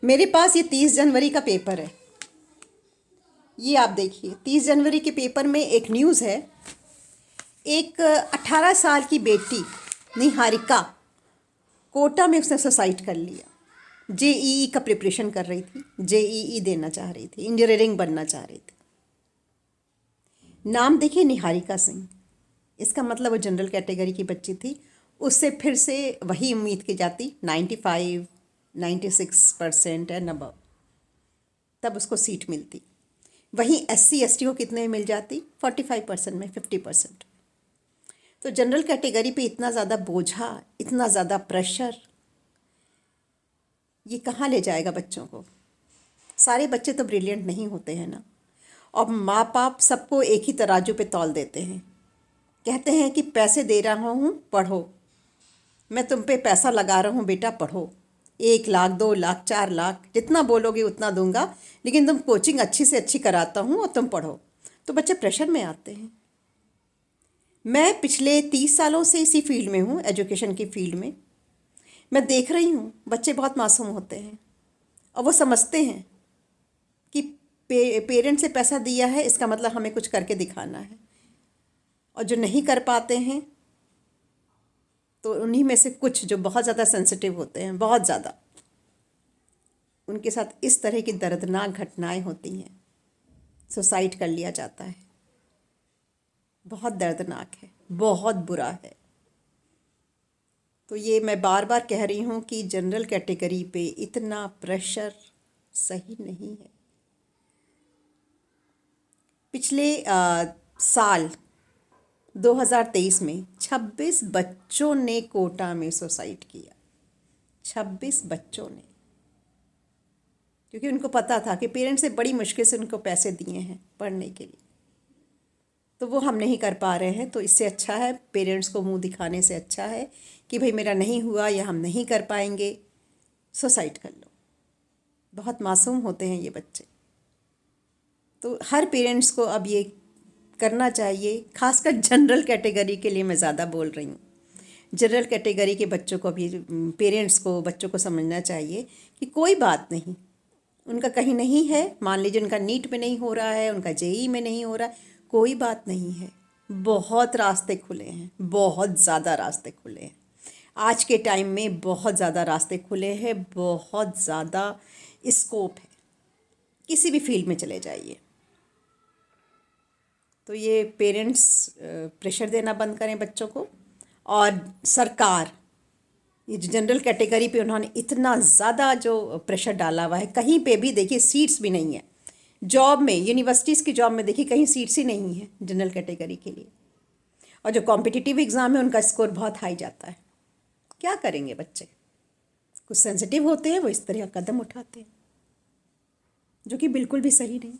मेरे पास ये 30 जनवरी का पेपर है। ये आप देखिए, 30 जनवरी के पेपर में एक न्यूज़ है। एक 18 साल की बेटी निहारिका, कोटा में उसने सुसाइड कर लिया। जेईई का प्रिपरेशन कर रही थी, जेईई देना चाह रही थी, इंजीनियरिंग बनना चाह रही थी। नाम देखिए, निहारिका सिंह। इसका मतलब वो जनरल कैटेगरी की बच्ची थी। उससे फिर से वही उम्मीद की जाती, 95 96% एंड अबव, तब उसको सीट मिलती। वहीं SC ST को कितने में मिल जाती? 45% में, 50%। तो जनरल कैटेगरी पे इतना ज़्यादा बोझा, इतना ज़्यादा प्रेशर, ये कहाँ ले जाएगा बच्चों को? सारे बच्चे तो ब्रिलियंट नहीं होते हैं ना। और माँ बाप सबको एक ही तराजू पे तौल देते हैं। कहते हैं कि पैसे दे रहा हूँ, पढ़ो, मैं तुम पे पैसा लगा रहा हूँ बेटा, पढ़ो। 1 लाख, 2 लाख, 4 लाख, जितना बोलोगे उतना दूंगा, लेकिन तुम कोचिंग अच्छी से अच्छी कराता हूँ और तुम पढ़ो। तो बच्चे प्रेशर में आते हैं। मैं पिछले 30 सालों से इसी फील्ड में हूँ, एजुकेशन की फील्ड में। मैं देख रही हूँ बच्चे बहुत मासूम होते हैं और वो समझते हैं कि पेरेंट्स से पैसा दिया है, इसका मतलब हमें कुछ करके दिखाना है। और जो नहीं कर पाते हैं, तो उन्हीं में से कुछ जो बहुत ज़्यादा सेंसिटिव होते हैं, बहुत ज़्यादा, उनके साथ इस तरह की दर्दनाक घटनाएं होती हैं। सुसाइड कर लिया जाता है। बहुत दर्दनाक है, बहुत बुरा है। तो ये मैं बार बार कह रही हूँ कि जनरल कैटेगरी पे इतना प्रेशर सही नहीं है। पिछले साल 2023 में 26 बच्चों ने कोटा में सुसाइड किया। 26 बच्चों ने, क्योंकि उनको पता था कि पेरेंट्स ने बड़ी मुश्किल से उनको पैसे दिए हैं पढ़ने के लिए, तो वो हम नहीं कर पा रहे हैं। तो इससे अच्छा है, पेरेंट्स को मुंह दिखाने से अच्छा है कि भाई मेरा नहीं हुआ या हम नहीं कर पाएंगे, सुसाइड कर लो। बहुत मासूम होते हैं ये बच्चे। तो हर पेरेंट्स को अब ये करना चाहिए। खासकर जनरल कैटेगरी के लिए मैं ज़्यादा बोल रही हूँ। जनरल कैटेगरी के बच्चों को भी, पेरेंट्स को, बच्चों को समझना चाहिए कि कोई बात नहीं, उनका कहीं नहीं है। मान लीजिए उनका नीट में नहीं हो रहा है, उनका जेई में नहीं हो रहा है, कोई बात नहीं है। बहुत रास्ते खुले हैं, बहुत ज़्यादा रास्ते खुले हैं। आज के टाइम में बहुत ज़्यादा रास्ते खुले हैं, बहुत ज़्यादा स्कोप है। किसी भी फील्ड में चले जाइए। तो ये पेरेंट्स प्रेशर देना बंद करें बच्चों को। और सरकार, ये जो जनरल कैटेगरी पे उन्होंने इतना ज़्यादा जो प्रेशर डाला हुआ है, कहीं पे भी देखिए सीट्स भी नहीं है। जॉब में, यूनिवर्सिटीज़ की जॉब में देखिए कहीं सीट्स ही नहीं है जनरल कैटेगरी के लिए। और जो कॉम्पिटिटिव एग्ज़ाम है उनका स्कोर बहुत हाई जाता है। क्या करेंगे बच्चे? कुछ सेंसिटिव होते हैं, वो इस तरह का कदम उठाते हैं, जो कि बिल्कुल भी सही नहीं।